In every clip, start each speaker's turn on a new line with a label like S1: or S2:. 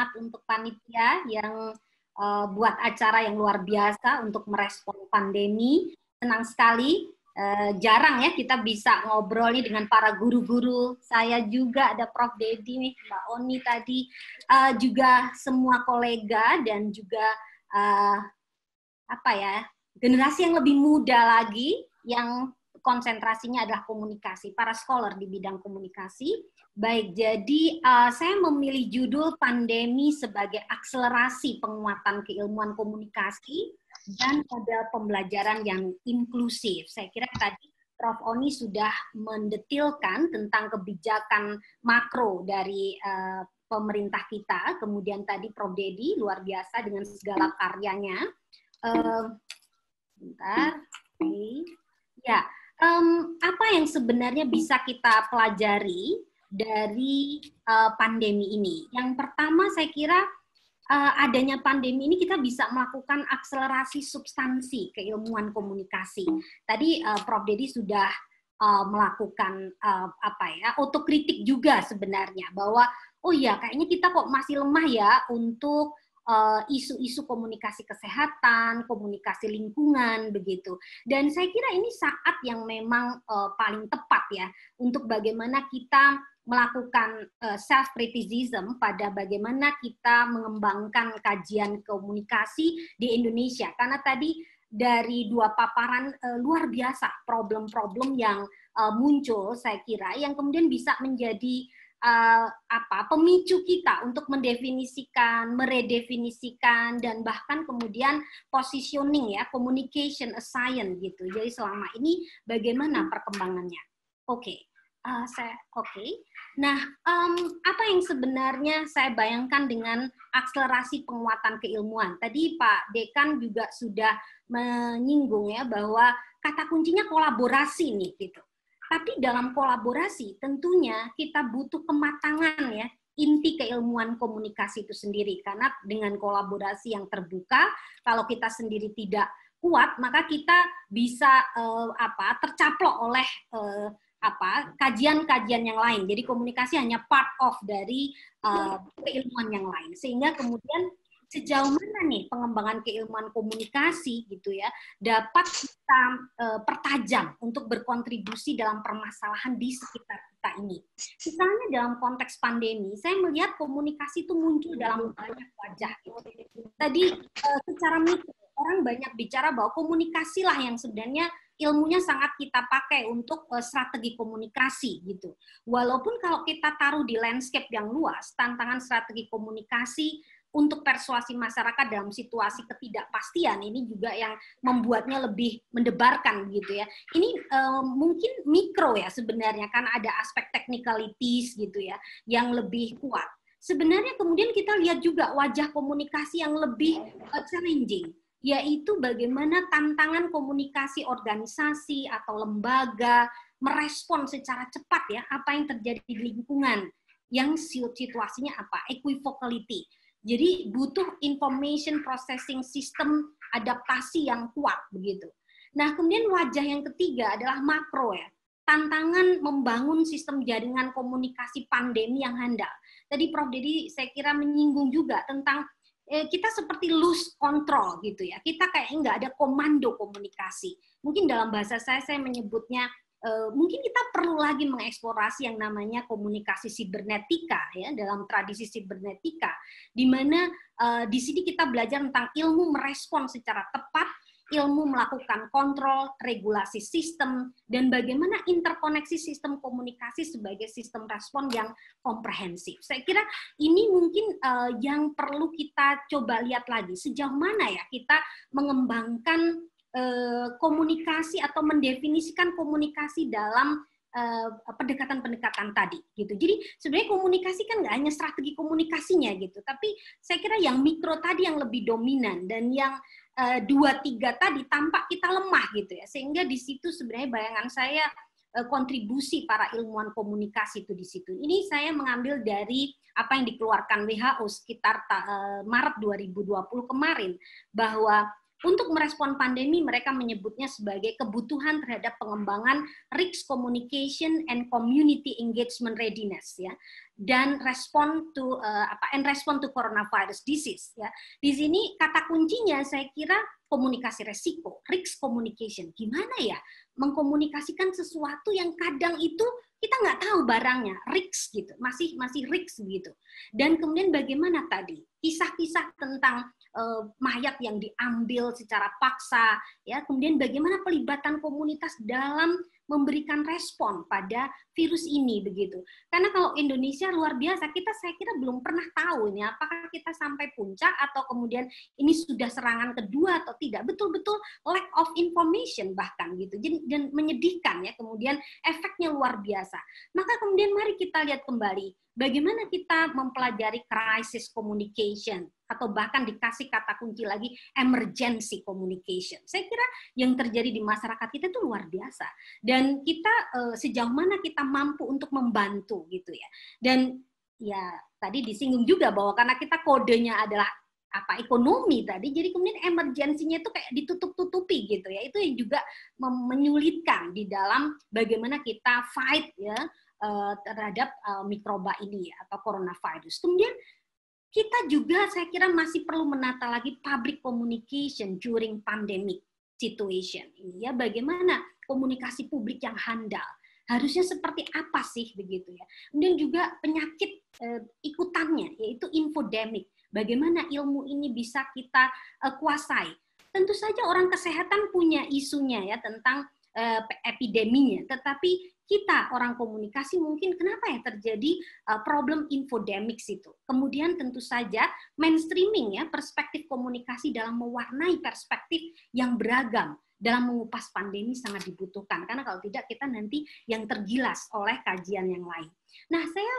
S1: banget untuk panitia yang buat acara yang luar biasa untuk merespon pandemi. Senang sekali. Jarang ya kita bisa ngobrol nih dengan para guru-guru. Saya juga ada Prof. Dedi nih, Mbak Oni tadi, juga semua kolega dan juga generasi yang lebih muda lagi yang konsentrasinya adalah komunikasi, para scholar di bidang komunikasi. Baik, jadi saya memilih judul pandemi sebagai akselerasi penguatan keilmuan komunikasi dan model pembelajaran yang inklusif. Saya kira tadi Prof. Oni sudah mendetilkan tentang kebijakan makro dari pemerintah kita, kemudian tadi Prof. Dedi luar biasa dengan segala karyanya. Apa yang sebenarnya bisa kita pelajari dari pandemi ini? Yang pertama saya kira adanya pandemi ini kita bisa melakukan akselerasi substansi keilmuan komunikasi. Tadi Prof. Dedi sudah melakukan otokritik juga sebenarnya bahwa oh ya kayaknya kita kok masih lemah ya untuk isu-isu komunikasi kesehatan, komunikasi lingkungan begitu. Dan saya kira ini saat yang memang paling tepat ya untuk bagaimana kita melakukan self-criticism pada bagaimana kita mengembangkan kajian komunikasi di Indonesia. Karena tadi dari dua paparan luar biasa problem-problem yang muncul, saya kira, yang kemudian bisa menjadi pemicu kita untuk mendefinisikan, meredefinisikan, dan bahkan kemudian positioning ya, communication as science gitu. Jadi selama ini bagaimana perkembangannya? Oke. Nah, apa yang sebenarnya saya bayangkan dengan akselerasi penguatan keilmuan? Tadi Pak Dekan juga sudah menyinggung ya bahwa kata kuncinya kolaborasi nih gitu. Tapi dalam kolaborasi tentunya kita butuh kematangan ya inti keilmuan komunikasi itu sendiri karena dengan kolaborasi yang terbuka kalau kita sendiri tidak kuat maka kita bisa tercaplok oleh kajian-kajian yang lain. Jadi komunikasi hanya part of dari keilmuan yang lain. Sehingga kemudian sejauh mana nih pengembangan keilmuan komunikasi gitu ya dapat kita pertajam untuk berkontribusi dalam permasalahan di sekitar kita ini. Misalnya dalam konteks pandemi, saya melihat komunikasi itu muncul dalam banyak wajah. Gitu. Tadi secara mikro orang banyak bicara bahwa komunikasilah yang sebenarnya ilmunya sangat kita pakai untuk strategi komunikasi gitu. Walaupun kalau kita taruh di landscape yang luas, tantangan strategi komunikasi untuk persuasi masyarakat dalam situasi ketidakpastian ini juga yang membuatnya lebih mendebarkan gitu ya. Ini mungkin mikro ya sebenarnya kan ada aspek technicalities gitu ya yang lebih kuat. Sebenarnya kemudian kita lihat juga wajah komunikasi yang lebih challenging, yaitu bagaimana tantangan komunikasi organisasi atau lembaga merespon secara cepat ya apa yang terjadi di lingkungan yang situasinya apa equivocality. Jadi butuh information processing system adaptasi yang kuat begitu. Nah kemudian wajah yang ketiga adalah makro ya, tantangan membangun sistem jaringan komunikasi pandemi yang handal. Tadi Prof. Dedi saya kira menyinggung juga tentang kita seperti lose control gitu ya. Kita kayak nggak ada komando komunikasi. Mungkin dalam bahasa saya menyebutnya mungkin kita perlu lagi mengeksplorasi yang namanya komunikasi sibernetika ya dalam tradisi sibernetika, di mana di sini kita belajar tentang ilmu merespon secara tepat, ilmu melakukan kontrol, regulasi sistem, dan bagaimana interkoneksi sistem komunikasi sebagai sistem respon yang komprehensif. Saya kira ini mungkin yang perlu kita coba lihat lagi, sejauh mana ya kita mengembangkan komunikasi atau mendefinisikan komunikasi dalam pendekatan-pendekatan tadi gitu. Jadi sebenarnya komunikasi kan nggak hanya strategi komunikasinya gitu, tapi saya kira yang mikro tadi yang lebih dominan dan yang 2-3 tadi tampak kita lemah gitu ya. Sehingga di situ sebenarnya bayangan saya kontribusi para ilmuwan komunikasi itu di situ. Ini saya mengambil dari apa yang dikeluarkan WHO sekitar Maret 2020 kemarin bahwa Untuk merespon pandemi, mereka menyebutnya sebagai kebutuhan terhadap pengembangan risk communication and community engagement readiness, ya, dan respond to coronavirus disease, ya. Di sini kata kuncinya saya kira komunikasi resiko, risk communication. Gimana ya mengkomunikasikan sesuatu yang kadang itu kita nggak tahu barangnya, risk gitu, masih risk gitu. Dan kemudian bagaimana tadi kisah-kisah tentang mayat yang diambil secara paksa, ya, kemudian bagaimana pelibatan komunitas dalam memberikan respon pada virus ini begitu. Karena kalau Indonesia luar biasa, saya kira belum pernah tahu ini apakah kita sampai puncak atau kemudian ini sudah serangan kedua atau tidak. Betul-betul lack of information bahkan gitu. Dan menyedihkan ya, kemudian efeknya luar biasa. Maka kemudian mari kita lihat kembali bagaimana kita mempelajari crisis communication atau bahkan dikasih kata kunci lagi emergency communication. Saya kira yang terjadi di masyarakat kita itu luar biasa. Dan kita sejauh mana kita mampu untuk membantu gitu ya. Dan ya tadi disinggung juga bahwa karena kita kodenya adalah ekonomi tadi, jadi kemudian emergensinya itu kayak ditutup-tutupi gitu ya. Itu yang juga menyulitkan di dalam bagaimana kita fight ya terhadap mikroba ini ya, atau coronavirus. Kemudian kita juga saya kira masih perlu menata lagi public communication during pandemic situation ini ya, bagaimana komunikasi publik yang handal harusnya seperti apa sih begitu ya. Kemudian juga penyakit ikutannya yaitu infodemic, bagaimana ilmu ini bisa kita kuasai. Tentu saja orang kesehatan punya isunya ya tentang epideminya, tetapi kita orang komunikasi mungkin kenapa ya terjadi problem infodemics itu. Kemudian tentu saja mainstreaming ya, perspektif komunikasi dalam mewarnai perspektif yang beragam dalam mengupas pandemi sangat dibutuhkan, karena kalau tidak kita nanti yang tergilas oleh kajian yang lain. Nah, saya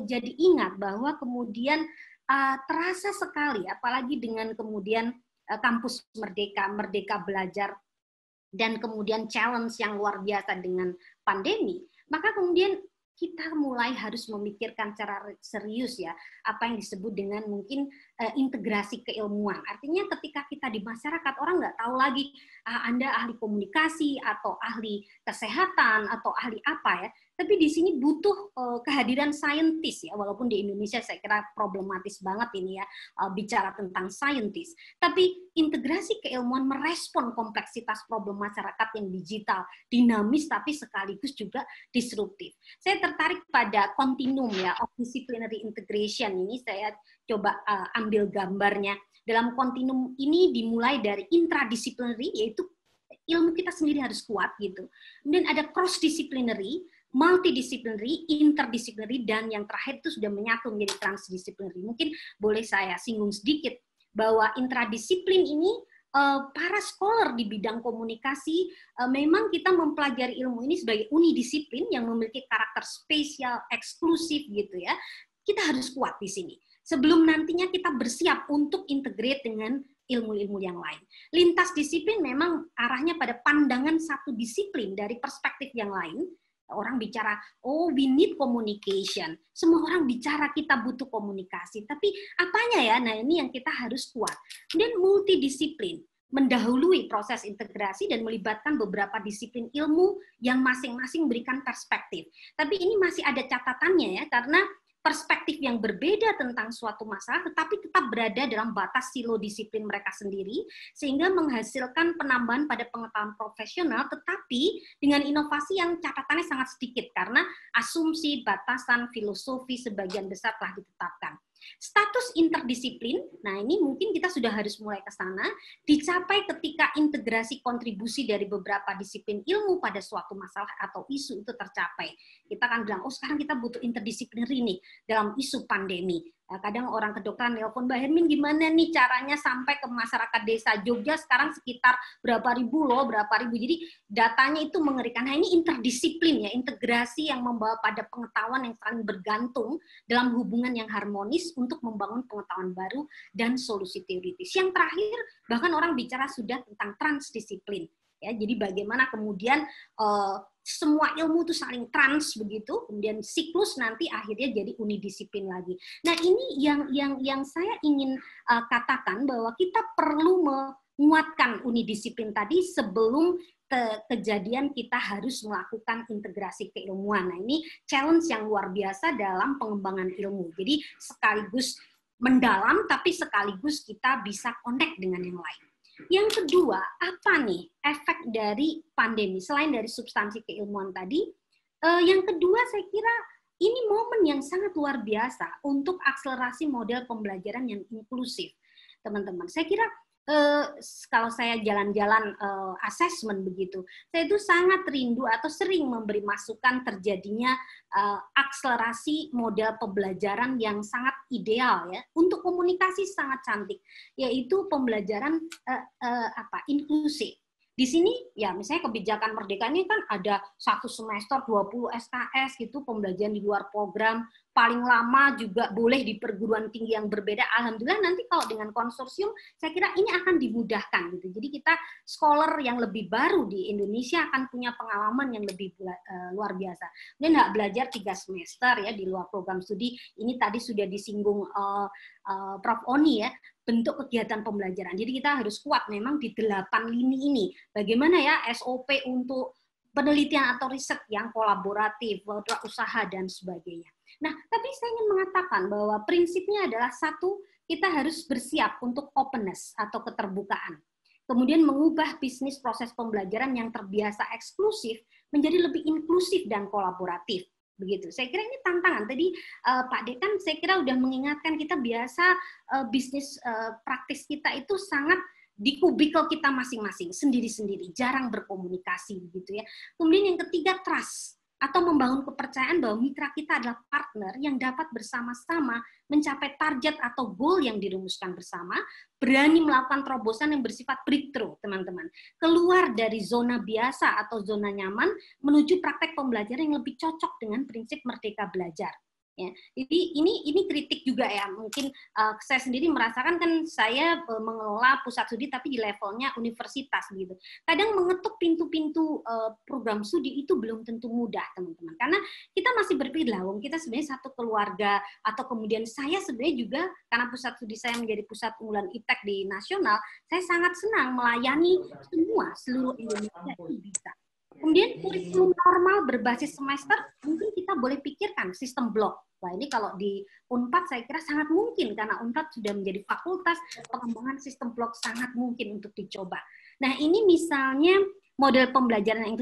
S1: jadi ingat bahwa kemudian terasa sekali apalagi dengan kemudian kampus Merdeka Belajar dan kemudian challenge yang luar biasa dengan pandemi, maka kemudian kita mulai harus memikirkan secara serius ya apa yang disebut dengan mungkin integrasi keilmuan. Artinya ketika kita di masyarakat orang nggak tahu lagi Anda ahli komunikasi atau ahli kesehatan atau ahli apa ya, tapi di sini butuh kehadiran saintis ya, walaupun di Indonesia saya kira problematis banget ini ya bicara tentang saintis. Tapi integrasi keilmuan merespon kompleksitas problem masyarakat yang digital, dinamis tapi sekaligus juga disruptif. Saya tertarik pada kontinum ya of disciplinary integration ini, saya coba ambil gambarnya. Dalam kontinum ini dimulai dari intradisciplinary, yaitu ilmu kita sendiri harus kuat gitu. Kemudian ada cross disciplinary, multidisciplinary, interdisciplinary, dan yang terakhir itu sudah menyatu menjadi transdisciplinary. Mungkin boleh saya singgung sedikit bahwa intradisiplin ini para scholar di bidang komunikasi memang kita mempelajari ilmu ini sebagai unidisiplin yang memiliki karakter spesial, eksklusif gitu ya. Kita harus kuat di sini sebelum nantinya kita bersiap untuk integrate dengan ilmu-ilmu yang lain. Lintas disiplin memang arahnya pada pandangan satu disiplin dari perspektif yang lain. Orang bicara, oh we need communication. Semua orang bicara kita butuh komunikasi. Tapi apanya ya? Nah ini yang kita harus kuat. Dan multidisiplin, mendahului proses integrasi dan melibatkan beberapa disiplin ilmu yang masing-masing memberikan perspektif. Tapi ini masih ada catatannya ya, karena perspektif yang berbeda tentang suatu masalah, tetapi tetap berada dalam batas silo disiplin mereka sendiri, sehingga menghasilkan penambahan pada pengetahuan profesional, tetapi dengan inovasi yang catatannya sangat sedikit, karena asumsi, batasan, filosofi sebagian besar telah ditetapkan. Status interdisiplin, nah ini mungkin kita sudah harus mulai ke sana, dicapai ketika integrasi kontribusi dari beberapa disiplin ilmu pada suatu masalah atau isu itu tercapai. Kita kan bilang, oh sekarang kita butuh interdisiplinary nih dalam isu pandemi. Kadang orang kedokteran nelpon, Mbak Hermin gimana nih caranya sampai ke masyarakat desa Jogja sekarang sekitar berapa ribu. Jadi datanya itu mengerikan. Nah ini interdisiplin ya, integrasi yang membawa pada pengetahuan yang saling bergantung dalam hubungan yang harmonis untuk membangun pengetahuan baru dan solusi teoritis. Yang terakhir bahkan orang bicara sudah tentang transdisiplin. Ya, jadi bagaimana kemudian semua ilmu itu saling trans begitu, kemudian siklus nanti akhirnya jadi unidisiplin lagi. Nah ini yang saya ingin katakan bahwa kita perlu menguatkan unidisiplin tadi sebelum kejadian kita harus melakukan integrasi keilmuan. Nah, ini challenge yang luar biasa dalam pengembangan ilmu. Jadi sekaligus mendalam, tapi sekaligus kita bisa connect dengan yang lain. Yang kedua, apa nih efek dari pandemi? Selain dari substansi keilmuan tadi, yang kedua saya kira ini momen yang sangat luar biasa untuk akselerasi model pembelajaran yang inklusif. Teman-teman, saya kira kalau saya jalan-jalan asesmen begitu, saya itu sangat rindu atau sering memberi masukan terjadinya akselerasi model pembelajaran yang sangat ideal ya untuk komunikasi sangat cantik, yaitu pembelajaran inklusif. Di sini ya misalnya kebijakan Merdeka ini kan ada 1 semester 20 SKS gitu, pembelajaran di luar program, paling lama juga boleh di perguruan tinggi yang berbeda. Alhamdulillah nanti kalau dengan konsorsium saya kira ini akan dimudahkan gitu. Jadi kita scholar yang lebih baru di Indonesia akan punya pengalaman yang lebih luar biasa. Dia nggak belajar 3 semester ya di luar program studi. Ini tadi sudah disinggung Prof. Oni ya, bentuk kegiatan pembelajaran. Jadi kita harus kuat memang di 8 lini ini. Bagaimana ya SOP untuk penelitian atau riset yang kolaboratif, usaha dan sebagainya. Nah, tapi saya ingin mengatakan bahwa prinsipnya adalah satu, kita harus bersiap untuk openness atau keterbukaan. Kemudian mengubah bisnis proses pembelajaran yang terbiasa eksklusif menjadi lebih inklusif dan kolaboratif. Begitu. Saya kira ini tantangan. Tadi Pak Dekan saya kira udah mengingatkan kita biasa bisnis praktis kita itu sangat di kubikel kita masing-masing, sendiri-sendiri, jarang berkomunikasi begitu ya. Kemudian yang ketiga trust atau membangun kepercayaan bahwa mitra kita adalah partner yang dapat bersama-sama mencapai target atau goal yang dirumuskan bersama, berani melakukan terobosan yang bersifat breakthrough, teman-teman. Keluar dari zona biasa atau zona nyaman menuju praktek pembelajaran yang lebih cocok dengan prinsip merdeka belajar. Ya, jadi ini kritik juga ya, mungkin saya sendiri merasakan kan saya mengelola pusat studi tapi di levelnya universitas gitu. Kadang mengetuk pintu-pintu program studi itu belum tentu mudah teman-teman, karena kita masih berpikir lah, kita sebenarnya satu keluarga, atau kemudian saya sebenarnya juga karena pusat studi saya menjadi pusat unggulan ITEK di nasional, saya sangat senang melayani seluruh Indonesia itu bisa. Kemudian kurikulum normal berbasis semester mungkin kita boleh pikirkan sistem blok. Wah, ini kalau di Unpad saya kira sangat mungkin karena Unpad sudah menjadi fakultas, pengembangan sistem blok sangat mungkin untuk dicoba. Nah, ini misalnya model pembelajaran yang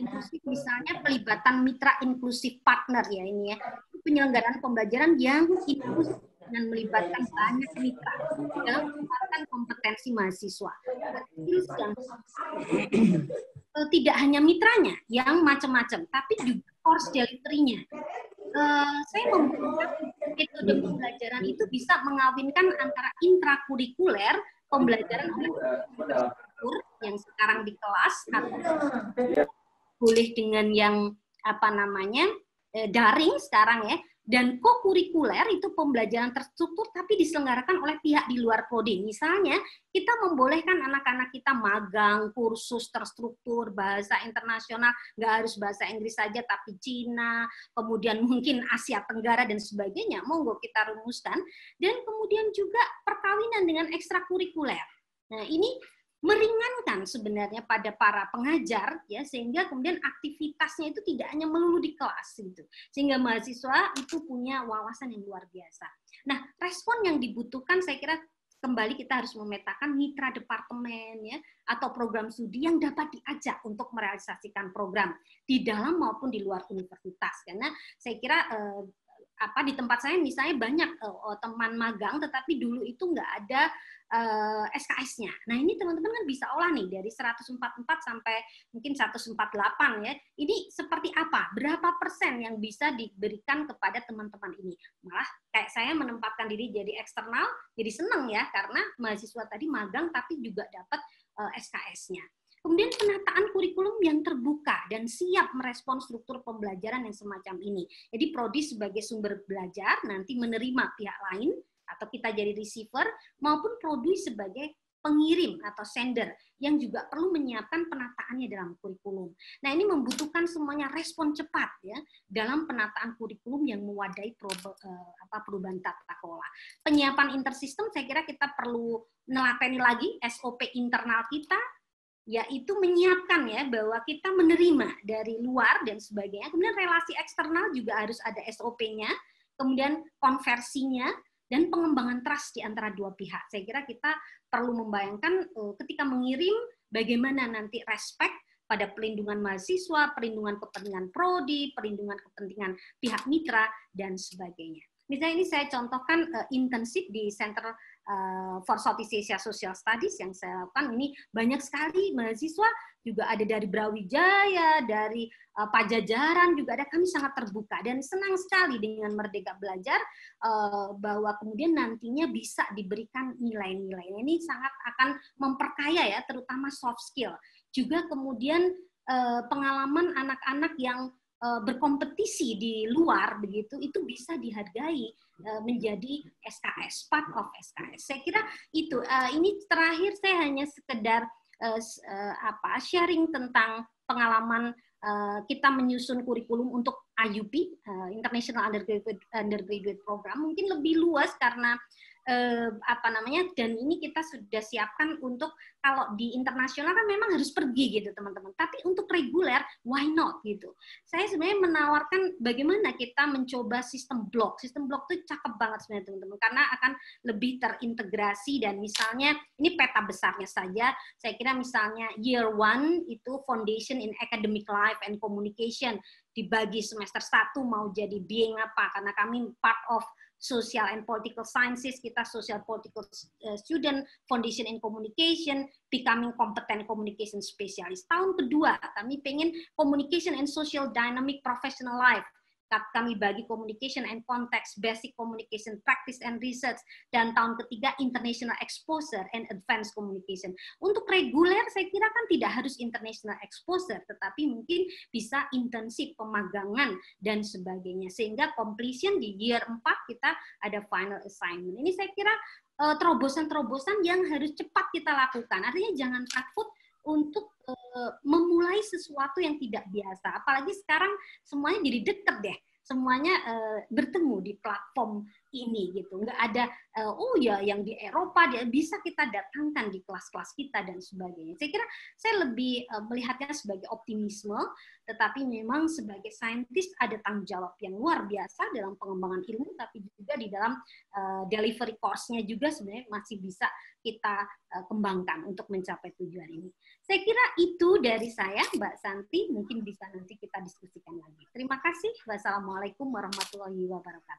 S1: inklusif, misalnya pelibatan mitra inklusif partner ya ini ya. Penyelenggaraan pembelajaran yang inklusif dengan melibatkan banyak mitra dalam meningkatkan kompetensi mahasiswa. Tidak hanya mitranya yang macam-macam, tapi juga course delivery-nya. Saya membuat metode pembelajaran itu bisa mengawinkan antara intrakurikuler, pembelajaran oleh guru yang sekarang di kelas, atau boleh dengan yang daring sekarang ya, dan kokurikuler itu pembelajaran terstruktur tapi diselenggarakan oleh pihak di luar prodi. Misalnya kita membolehkan anak-anak kita magang, kursus terstruktur, bahasa internasional, nggak harus bahasa Inggris saja tapi Cina, kemudian mungkin Asia Tenggara dan sebagainya, monggo kita rumuskan. Dan kemudian juga perkawinan dengan ekstrakurikuler. Nah, ini meringankan sebenarnya pada para pengajar ya, sehingga kemudian aktivitasnya itu tidak hanya melulu di kelas gitu, sehingga mahasiswa itu punya wawasan yang luar biasa. Nah, respon yang dibutuhkan saya kira kembali kita harus memetakan mitra departemen ya atau program studi yang dapat diajak untuk merealisasikan program di dalam maupun di luar universitas, karena saya kira di tempat saya misalnya banyak teman magang tetapi dulu itu nggak ada SKS-nya. Nah, ini teman-teman kan bisa olah nih dari 144 sampai mungkin 148 ya. Ini seperti apa? Berapa persen yang bisa diberikan kepada teman-teman ini? Malah kayak saya menempatkan diri jadi eksternal, jadi seneng ya karena mahasiswa tadi magang tapi juga dapat SKS-nya. Kemudian penataan kurikulum yang terbuka dan siap merespon struktur pembelajaran yang semacam ini. Jadi prodi sebagai sumber belajar nanti menerima pihak lain atau kita jadi receiver, maupun prodi sebagai pengirim atau sender yang juga perlu menyiapkan penataannya dalam kurikulum. Nah, ini membutuhkan semuanya respon cepat ya dalam penataan kurikulum yang mewadahi perubahan tata kelola. Penyiapan intersistem saya kira kita perlu nelateni lagi SOP internal kita, yaitu menyiapkan ya bahwa kita menerima dari luar dan sebagainya. Kemudian relasi eksternal juga harus ada SOP-nya, kemudian konversinya, dan pengembangan trust di antara dua pihak. Saya kira kita perlu membayangkan ketika mengirim bagaimana nanti respect pada perlindungan mahasiswa, perlindungan kepentingan prodi, perlindungan kepentingan pihak mitra, dan sebagainya. Misalnya ini saya contohkan intensif di Center for Southeast Asia Social Studies yang saya lakukan. Ini banyak sekali mahasiswa, juga ada dari Brawijaya, dari Pajajaran, juga ada. Kami sangat terbuka dan senang sekali dengan Merdeka Belajar bahwa kemudian nantinya bisa diberikan nilai-nilai. Ini sangat akan memperkaya ya, terutama soft skill. Juga kemudian pengalaman anak-anak yang berkompetisi di luar begitu, itu bisa dihargai menjadi SKS, part of SKS. Saya kira itu. Ini terakhir saya hanya sekedar sharing tentang pengalaman kita menyusun kurikulum untuk IUP, International Undergraduate Program. Mungkin lebih luas karena dan ini kita sudah siapkan untuk kalau di internasional kan memang harus pergi gitu teman-teman, tapi untuk reguler why not gitu. Saya sebenarnya menawarkan bagaimana kita mencoba sistem blok itu cakep banget sebenarnya teman-teman, karena akan lebih terintegrasi. Dan misalnya ini peta besarnya saja, saya kira misalnya year 1 itu foundation in academic life and communication, dibagi semester 1 mau jadi being apa, karena kami part of Social and Political Sciences, kita Social Political Student, Foundation in Communication, Becoming Competent Communication Specialist. Tahun kedua, kami pengen Communication and Social Dynamic Professional Life. Kami bagi Communication and Context, Basic Communication Practice and Research, dan tahun ketiga International Exposure and Advanced Communication. Untuk reguler saya kira kan tidak harus International Exposure, tetapi mungkin bisa intensif pemagangan dan sebagainya, sehingga completion di year 4 kita ada final assignment. Ini saya kira terobosan-terobosan yang harus cepat kita lakukan. Artinya jangan takut untuk memulai sesuatu yang tidak biasa. Apalagi sekarang semuanya jadi deket deh. Semuanya bertemu di platform ini gitu. Nggak ada yang di Eropa dia bisa kita datangkan di kelas-kelas kita dan sebagainya. Saya kira saya lebih melihatnya sebagai optimisme, tetapi memang sebagai saintis ada tanggung jawab yang luar biasa dalam pengembangan ilmu, tapi juga di dalam delivery cost-nya juga sebenarnya masih bisa kita kembangkan untuk mencapai tujuan ini. Saya kira itu dari saya, Mbak Santi. Mungkin bisa nanti kita diskusikan lagi. Terima kasih. Wassalamualaikum warahmatullahi wabarakatuh.